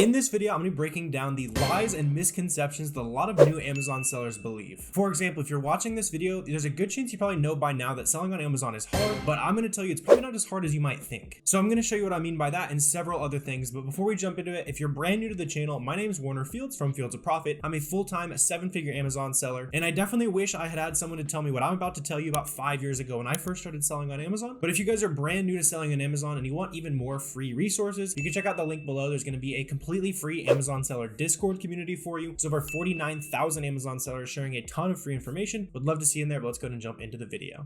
In this video, I'm going to be breaking down the lies and misconceptions that a lot of new Amazon sellers believe. For example, if you're watching this video, there's a good chance you probably know by now that selling on Amazon is hard, but I'm going to tell you it's probably not as hard as you might think. So I'm going to show you what I mean by that and several other things. But before we jump into it, if you're brand new to the channel, my name is Warner Fields from Fields of Profit. I'm a full-time 7-figure Amazon seller, and I definitely wish I had someone to tell me what I'm about to tell you about 5 years ago when I first started selling on Amazon. But if you guys are brand new to selling on Amazon and you want even more free resources, you can check out the link below. There's going to be a completely free Amazon seller Discord community for you. It's over 49,000 Amazon sellers sharing a ton of free information. Would love to see you in there, but let's go ahead and jump into the video.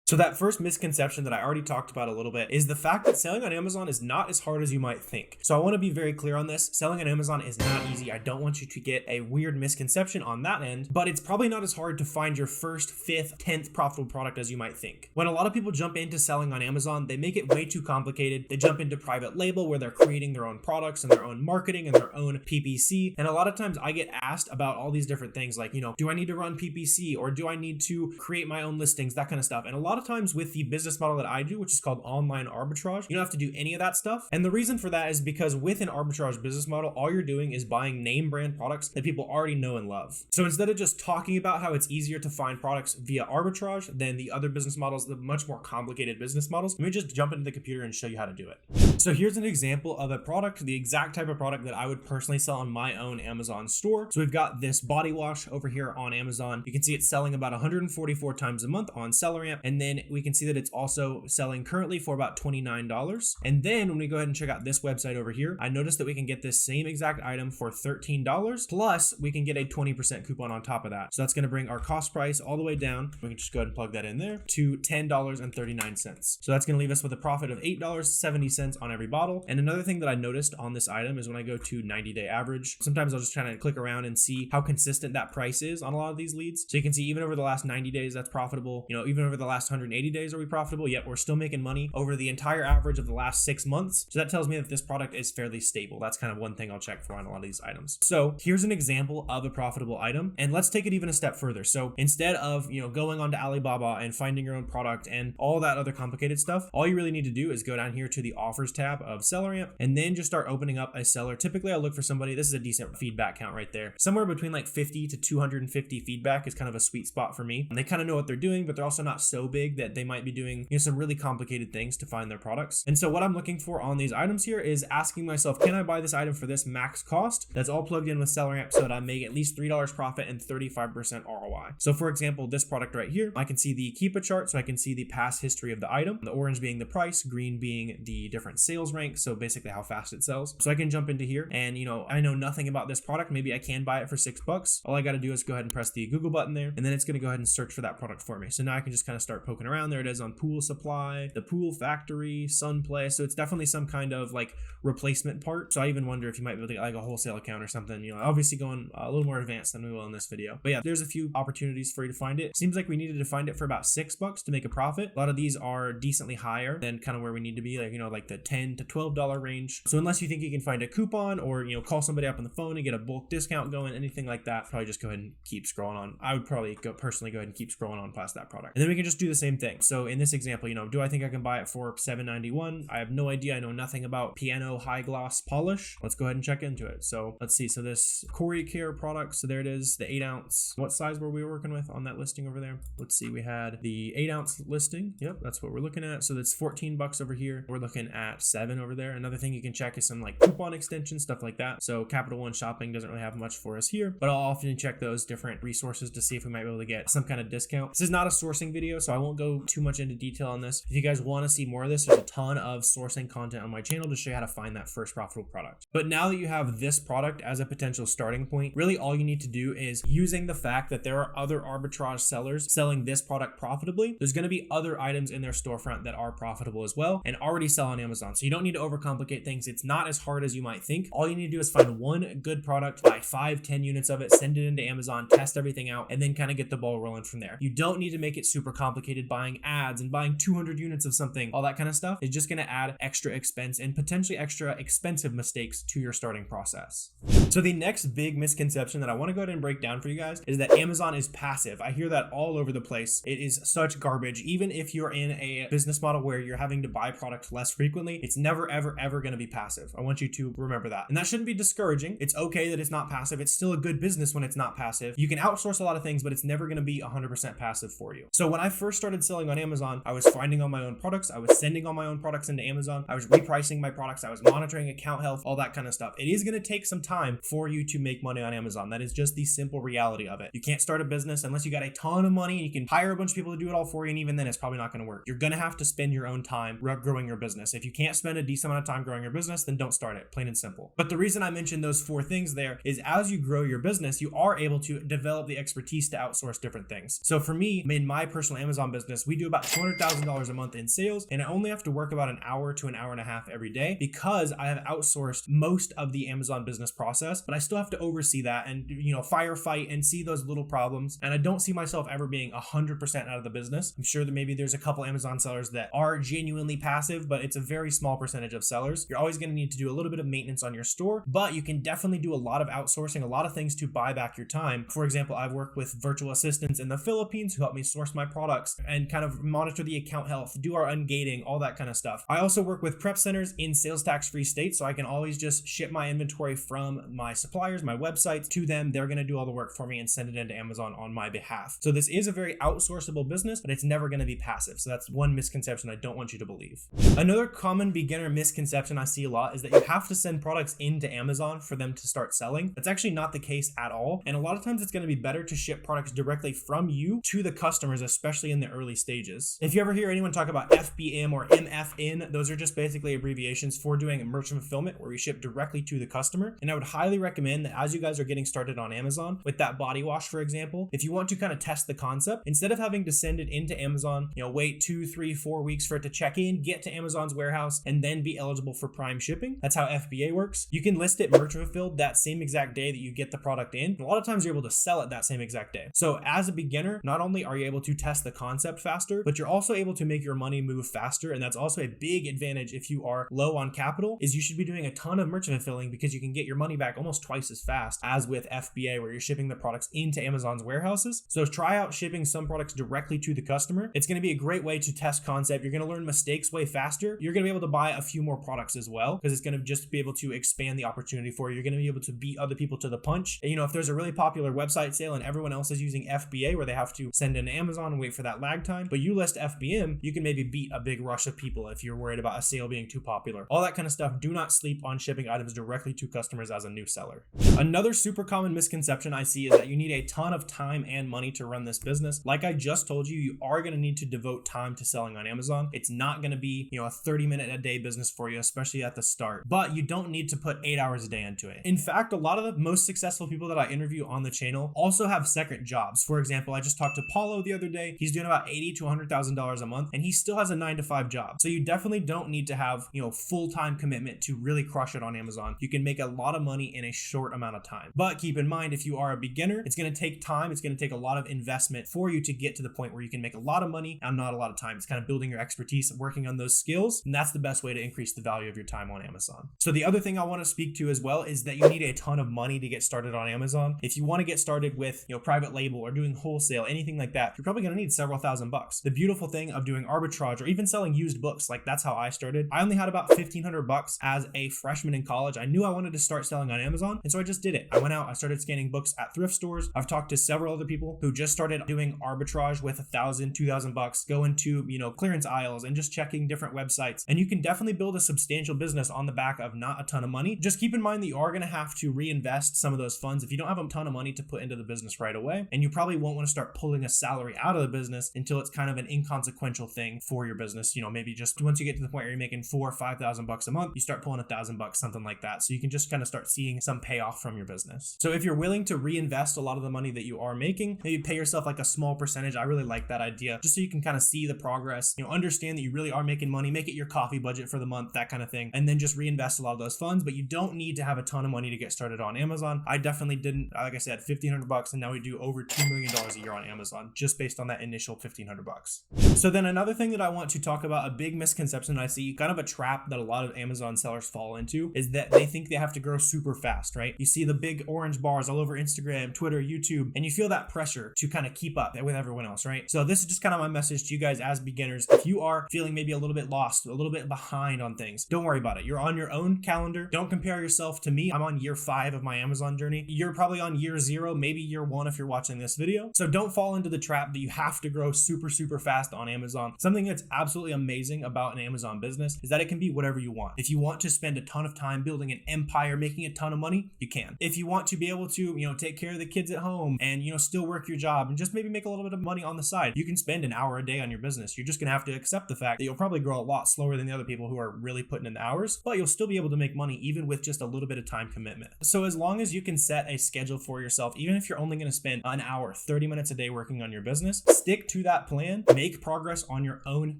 So that first misconception that I already talked about a little bit is the fact that selling on Amazon is not as hard as you might think. So I want to be very clear on this. Selling on Amazon is not easy. I don't want you to get a weird misconception on that end, but it's probably not as hard to find your first, 5th, 10th profitable product as you might think. When a lot of people jump into selling on Amazon, they make it way too complicated. They jump into private label where they're creating their own products and their own marketing and their own PPC. And a lot of times I get asked about all these different things like, do I need to run PPC or do I need to create my own listings, that kind of stuff. And a lot of times with the business model that I do, which is called online arbitrage, you don't have to do any of that stuff. And the reason for that is because with an arbitrage business model, all you're doing is buying name brand products that people already know and love. So instead of just talking about how it's easier to find products via arbitrage than the other business models, the much more complicated business models, let me just jump into the computer and show you how to do it. So here's an example of a product, the exact type of product that I would personally sell on my own Amazon store. So we've got this body wash over here on Amazon. You can see it's selling about 144 times a month on SellerAmp. And then we can see that it's also selling currently for about $29. And then when we go ahead and check out this website over here, I noticed that we can get this same exact item for $13, plus we can get a 20% coupon on top of that. So that's going to bring our cost price all the way down. We can just go ahead and plug that in there to $10.39. So that's going to leave us with a profit of $8.70 on every bottle. And another thing that I noticed on this item is when I go to 90-day average, sometimes I'll just try to click around and see how consistent that price is on a lot of these leads. So you can see even over the last 90 days, that's profitable. Even over the last 180 days, are we profitable? Yet we're still making money over the entire average of the last 6 months. So that tells me that this product is fairly stable. That's kind of one thing I'll check for on a lot of these items. So here's an example of a profitable item, and let's take it even a step further. So instead of, going onto Alibaba and finding your own product and all that other complicated stuff, all you really need to do is go down here to the offers tab of SellerAmp and then just start opening up a seller. Typically I'll look for somebody, this is a decent feedback count right there. Somewhere between like 50 to 250 feedback is kind of a sweet spot for me. And they kind of know what they're doing, but they're also not so big that they might be doing some really complicated things to find their products. And so what I'm looking for on these items here is asking myself, can I buy this item for this max cost? That's all plugged in with SellerAmp so that I make at least $3 profit and 35% ROI. So for example, this product right here, I can see the Keepa chart, so I can see the past history of the item, the orange being the price, green being the different sales rank, so basically how fast it sells. So I can jump into here and I know nothing about this product. Maybe I can buy it for $6. All I got to do is go ahead and press the Google button there, and then it's going to go ahead and search for that product for me. So now I can just kind of start poking around. There it is on Pool Supply, the Pool Factory, Sunplay. So it's definitely some kind of like replacement part. So I even wonder if you might be able to get like a wholesale account or something, obviously going a little more advanced than we will in this video. But yeah, there's a few opportunities for you to find it. Seems like we needed to find it for about $6 to make a profit. A lot of these are decently higher than kind of where we need to be, like the $10 to $12 range. So unless you think you can find a coupon or call somebody up on the phone and get a bulk discount going, anything like that, probably just go ahead and keep scrolling on. I would probably personally go ahead and keep scrolling on past that product. And then we can just do the same thing. So in this example, do I think I can buy it for $7.91? I have no idea. I know nothing about piano high gloss polish. Let's go ahead and check into it. So let's see. So this Corey Care product. So there it is, the 8-ounce. What size were we working with on that listing over there? Let's see. We had the 8-ounce listing. Yep, that's what we're looking at. So that's $14 over here. We're looking at $7 over there. Another thing you can check is some like coupon extensions, stuff like that. So Capital One Shopping doesn't really have much for us here, but I'll often check those different resources to see if we might be able to get some kind of discount. This is not a sourcing video, so I won't go too much into detail on this. If you guys want to see more of this, there's a ton of sourcing content on my channel to show you how to find that first profitable product. But now that you have this product as a potential starting point, really all you need to do is using the fact that there are other arbitrage sellers selling this product profitably. There's going to be other items in their storefront that are profitable as well and already sell on Amazon. Amazon. So you don't need to overcomplicate things. It's not as hard as you might think. All you need to do is find one good product, buy 5-10 units of it, send it into Amazon, test everything out, and then kind of get the ball rolling from there. You don't need to make it super complicated, buying ads and buying 200 units of something. All that kind of stuff is just going to add extra expense and potentially extra expensive mistakes to your starting process. So the next big misconception that I want to go ahead and break down for you guys is that Amazon is passive. I hear that all over the place. It is such garbage. Even if you're in a business model where you're having to buy product less frequently, it's never, ever going to be passive. I want you to remember that. And that shouldn't be discouraging. It's okay that it's not passive. It's still a good business when it's not passive. You can outsource a lot of things, but it's never going to be 100% passive for you. So when I first started selling on Amazon, I was finding all my own products. I was sending all my own products into Amazon. I was repricing my products. I was monitoring account health, all that kind of stuff. It is going to take some time for you to make money on Amazon. That is just the simple reality of it. You can't start a business unless you got a ton of money and you can hire a bunch of people to do it all for you. And even then, it's probably not going to work. You're going to have to spend your own time growing your business. If you can't spend a decent amount of time growing your business, then don't start it, plain and simple. But the reason I mentioned those 4 things there is as you grow your business, you are able to develop the expertise to outsource different things. So for me, in my personal Amazon business, we do about $200,000 a month in sales, and I only have to work about an hour to an hour and a half every day because I have outsourced most of the Amazon business process, but I still have to oversee that and, firefight and see those little problems. And I don't see myself ever being 100% out of the business. I'm sure that maybe there's a couple Amazon sellers that are genuinely passive, but it's a very small percentage of sellers. You're always going to need to do a little bit of maintenance on your store, but you can definitely do a lot of outsourcing, a lot of things to buy back your time. For example, I've worked with virtual assistants in the Philippines who help me source my products and kind of monitor the account health, do our ungating, all that kind of stuff. I also work with prep centers in sales tax free states, so I can always just ship my inventory from my suppliers, my websites to them. They're going to do all the work for me and send it into Amazon on my behalf. So this is a very outsourceable business, but it's never going to be passive. So that's one misconception I don't want you to believe. Another common beginner misconception I see a lot is that you have to send products into Amazon for them to start selling. That's actually not the case at all. And a lot of times it's going to be better to ship products directly from you to the customers, especially in the early stages. If you ever hear anyone talk about FBM or MFN, those are just basically abbreviations for doing merchant fulfillment where we ship directly to the customer. And I would highly recommend that as you guys are getting started on Amazon with that body wash, for example, if you want to kind of test the concept, instead of having to send it into Amazon, wait 2, 3, 4 weeks for it to check in, get to Amazon's warehouse, and then be eligible for prime shipping. That's how FBA works. You can list it merchant fulfilled that same exact day that you get the product in. And a lot of times you're able to sell it that same exact day. So as a beginner, not only are you able to test the concept faster, but you're also able to make your money move faster. And that's also a big advantage if you are low on capital, is you should be doing a ton of merchant fulfilling because you can get your money back almost twice as fast as with FBA, where you're shipping the products into Amazon's warehouses. So try out shipping some products directly to the customer. It's going to be a great way to test concept. You're going to learn mistakes way faster. You're going to be able to buy a few more products as well because it's going to just be able to expand the opportunity for you. You're going to be able to beat other people to the punch. And, if there's a really popular website sale and everyone else is using FBA where they have to send into Amazon and wait for that lag time, but you list FBM, you can maybe beat a big rush of people if you're worried about a sale being too popular. All that kind of stuff. Do not sleep on shipping items directly to customers as a new seller. Another super common misconception I see is that you need a ton of time and money to run this business. Like I just told you, you are going to need to devote time to selling on Amazon. It's not going to be, a 30-minute a day business for you, especially at the start, but you don't need to put 8 hours a day into it. In fact, a lot of the most successful people that I interview on the channel also have second jobs. For example, I just talked to Paulo the other day. He's doing about $80,000 to $100,000 a month, and he still has a 9-to-5 job. So you definitely don't need to have, full-time commitment to really crush it on Amazon. You can make a lot of money in a short amount of time. But keep in mind, if you are a beginner, it's going to take time. It's going to take a lot of investment for you to get to the point where you can make a lot of money and not a lot of time. It's kind of building your expertise and working on those skills. And that's the best way to increase the value of your time on Amazon. So the other thing I want to speak to as well is that you need a ton of money to get started on Amazon. If you want to get started with, private label or doing wholesale, anything like that, you're probably going to need several $1,000s. The beautiful thing of doing arbitrage or even selling used books, like that's how I started. I only had about $1,500 as a freshman in college. I knew I wanted to start selling on Amazon, and so I just did it. I went out, I started scanning books at thrift stores. I've talked to several other people who just started doing arbitrage with $1,000, $2,000, going to, clearance aisles and just checking different websites. And you can definitely build a substantial business on the back of not a ton of money. Just keep in mind that you are going to have to reinvest some of those funds if you don't have a ton of money to put into the business right away. And you probably won't want to start pulling a salary out of the business until it's kind of an inconsequential thing for your business. Maybe just once you get to the point where you're making $4,000 or $5,000 a month, you start pulling $1,000, something like that. So you can just kind of start seeing some payoff from your business. So if you're willing to reinvest a lot of the money that you are making, maybe pay yourself like a small percentage. I really like that idea, just so you can kind of see the progress, understand that you really are making money. Make it your coffee budget for the month, that kind of thing, and then just reinvest a lot of those funds. But you don't need to have a ton of money to get started on Amazon. I definitely didn't. Like I said, $1,500, and now we do over $2 million a year on Amazon just based on that initial $1,500. So then another thing that I want to talk about, a big misconception I see, kind of a trap that a lot of Amazon sellers fall into, is that they think they have to grow super fast, right? You see the big orange bars all over Instagram, Twitter, YouTube, and you feel that pressure to kind of keep up with everyone else, right? So this is just kind of my message to you guys as beginners. If you are feeling maybe a little bit lost, a little bit behind on things, don't worry about it. You're on your own calendar. Don't compare yourself to me. I'm on year 5 of my Amazon journey. You're probably on year 0, maybe year 1 if you're watching this video. So don't fall into the trap that you have to grow super fast on Amazon. Something that's absolutely amazing about an Amazon business is that it can be whatever you want. If you want to spend a ton of time building an empire, making a ton of money, you can. If you want to be able to, take care of the kids at home and, still work your job and just maybe make a little bit of money on the side, you can spend an hour a day on your business. You're just going to have to accept the fact that you'll probably grow a lot slower than the other people who are really putting in the hours, but you'll still be able to make money even with just a little bit of time commitment. So as long as you can set a schedule for yourself, even if you're only going to spend an hour, 30 minutes a day working on your business, stick to that plan, make progress on your own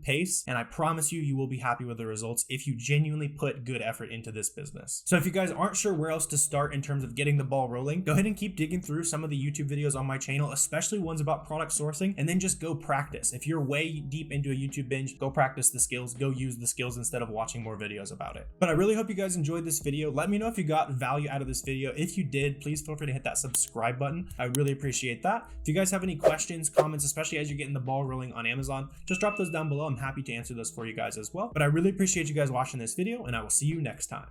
pace, and I promise you, you will be happy with the results if you genuinely put good effort into this business. So if you guys aren't sure where else to start in terms of getting the ball rolling, go ahead and keep digging through some of the YouTube videos on my channel, especially ones about product sourcing, and then just go practice. If you're way deep into a YouTube binge, go practice the skills, go use the skills instead of watching more videos about it. But I really hope you guys enjoyed this video. Let me know if you got value out of this video. If you did, please feel free to hit that subscribe button. I really appreciate that. If you guys have any questions, comments, especially as you're getting the ball rolling on Amazon, just drop those down below. I'm happy to answer those for you guys as well. But I really appreciate you guys watching this video, and I will see you next time.